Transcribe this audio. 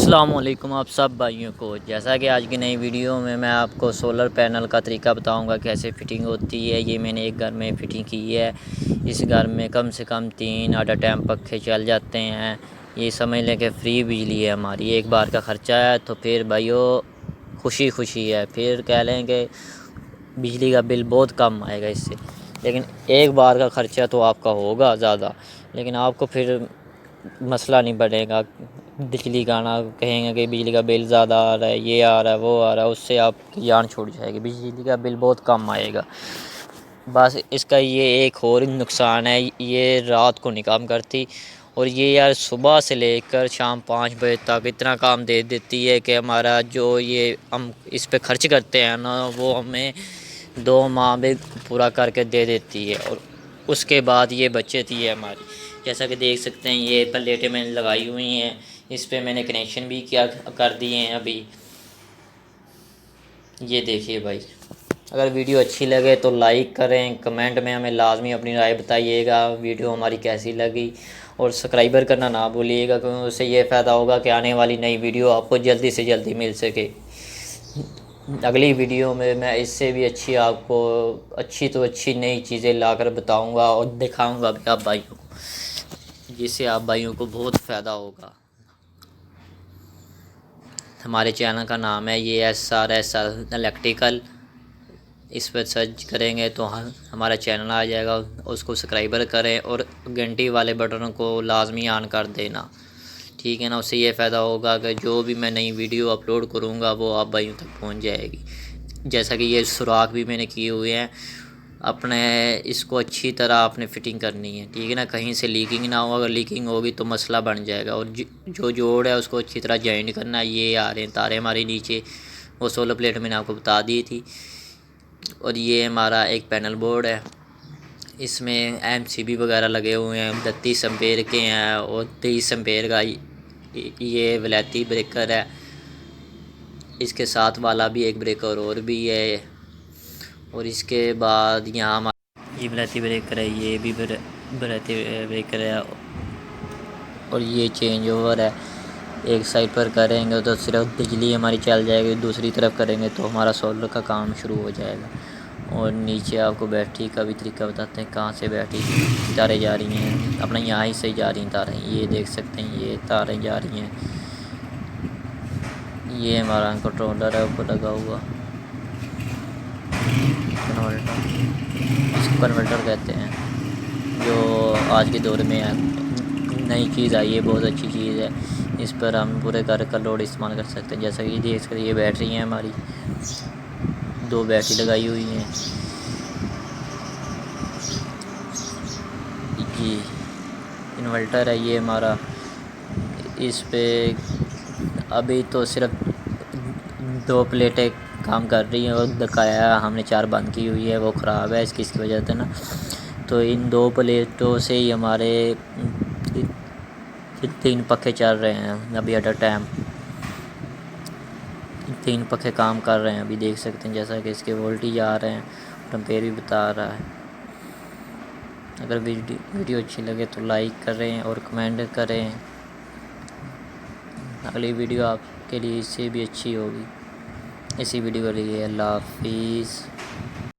السلام علیکم آپ سب بھائیوں کو، جیسا کہ آج کی نئی ویڈیو میں آپ کو سولر پینل کا طریقہ بتاؤں گا کیسے فٹنگ ہوتی ہے۔ یہ میں نے ایک گھر میں فٹنگ کی ہے۔ اس گھر میں کم سے کم 3 ایٹ اے ٹائم پنکھے چل جاتے ہیں۔ یہ سمجھ لیں کہ فری بجلی ہے ہماری، ایک بار کا خرچہ ہے تو پھر بھائیو خوشی ہے، پھر کہہ لیں کہ بجلی کا بل بہت کم آئے گا اس سے۔ لیکن ایک بار کا خرچہ تو آپ کا ہوگا زیادہ، لیکن آپ کو پھر مسئلہ نہیں بڑھے گا بجلی کا آنا، کہیں گے کہ بجلی کا بل زیادہ آ رہا ہے، یہ آ رہا ہے وہ آ رہا ہے، اس سے آپ کی جان چھوٹ جائے گی۔ بجلی کا بل بہت کم آئے گا۔ بس اس کا یہ ایک اور نقصان ہے، یہ رات کو نہیں کام کرتی، اور یہ یار صبح سے لے کر شام 5 بجے تک اتنا کام دے دیتی ہے کہ ہمارا جو یہ ہم اس پہ خرچ کرتے ہیں نا، وہ ہمیں 2 ماہ میں پورا کر کے دے دیتی ہے، اور اس کے بعد یہ بچتی ہے ہماری۔ جیسا کہ دیکھ سکتے ہیں یہ پلیٹیں میں نے لگائی ہوئی ہیں، اس پہ میں نے کنیکشن بھی کر دیے ہیں ابھی۔ یہ دیکھیے بھائی، اگر ویڈیو اچھی لگے تو لائک کریں، کمنٹ میں ہمیں لازمی اپنی رائے بتائیے گا ویڈیو ہماری کیسی لگی، اور سبسکرائبر کرنا نہ بھولیے گا، کیونکہ اس سے یہ فائدہ ہوگا کہ آنے والی نئی ویڈیو آپ کو جلدی سے جلدی مل سکے۔ اگلی ویڈیو میں اس سے بھی اچھی آپ کو اچھی نئی چیزیں لا کر بتاؤں گا اور دکھاؤں گا بھی آپ بھائیوں کو، جس سے آپ بھائیوں کو بہت فائدہ ہوگا۔ ہمارے چینل کا نام ہے یہ SR الیکٹریکل، اس پہ سرچ کریں گے تو ہمارا چینل آ جائے گا، اس کو سبسکرائبر کریں اور گھنٹی والے بٹن کو لازمی آن کر دینا، ٹھیک ہے نا۔ اس سے یہ فائدہ ہوگا کہ جو بھی میں نئی ویڈیو اپلوڈ کروں گا وہ آپ بھائیوں تک پہنچ جائے گی۔ جیسا کہ یہ سوراخ بھی میں نے کیے ہوئے ہیں، اپنے اس کو اچھی طرح آپ نے فٹنگ کرنی ہے، ٹھیک ہے نا، کہیں سے لیکنگ نہ ہو، اگر لیکنگ ہوگی تو مسئلہ بن جائے گا، اور جو جوڑ ہے اس کو اچھی طرح جوائنٹ کرنا ہے۔ یہ آ رہے ہیں تاریں ہماری نیچے، وہ سولر پلیٹ میں نے آپ کو بتا دی تھی، اور یہ ہمارا ایک پینل بورڈ ہے، اس میں MCB وغیرہ لگے ہوئے ہیں، 32 امپیر کے ہیں اور 23 امپیر کا یہ ولیتی بریکر ہے۔ اس کے ساتھ والا بھی ایک بریکر اور بھی ہے، اور اس کے بعد یہاں یہ ولیتی بریکر ہے، یہ بھی ولیتی بریکر ہے، اور یہ چینج اوور ہے۔ ایک سائڈ پر کریں گے تو صرف بجلی ہماری چل جائے گی، دوسری طرف کریں گے تو ہمارا سولر کا کام شروع ہو جائے گا۔ اور نیچے آپ کو بیٹری کا بھی طریقہ بتاتے ہیں، کہاں سے بیٹری تاریں جا رہی ہیں، اپنا یہاں ہی سے جا رہی ہیں تاریں، یہ دیکھ سکتے ہیں یہ تاریں جا رہی ہیں۔ یہ ہمارا کنٹرولر ہے اوپر لگا ہوا، اس کو کنورٹر کہتے ہیں، جو آج کے دور میں نئی چیز آئی ہے، بہت اچھی چیز ہے۔ اس پر ہم پورے گھر کا لوڈ استعمال کر سکتے ہیں۔ جیسا کہ یہ دیکھ سکتے ہیں یہ بیٹری ہیں ہماری، 2 بیٹری لگائی ہوئی ہیں۔ جی انورٹر ہے یہ ہمارا، اس پہ ابھی تو صرف 2 پلیٹیں کام کر رہی ہیں، اور دکھایا ہم نے 4 بند کی ہوئی ہے، وہ خراب ہے اس کی وجہ سے نا، تو ان 2 پلیٹوں سے ہی ہمارے 3 پنکھے چل رہے ہیں ابھی ایٹ اے ٹائم، 3 پنکھے کام کر رہے ہیں ابھی، دیکھ سکتے ہیں جیسا کہ اس کے وولٹیج آ رہے ہیں، امپیر بھی بتا رہا ہے۔ اگر ویڈیو اچھی لگے تو لائک کریں اور کمنٹ کریں، اگلی ویڈیو آپ کے لیے اس سے بھی اچھی ہوگی۔ اسی ویڈیو کے لیے اللہ حافظ۔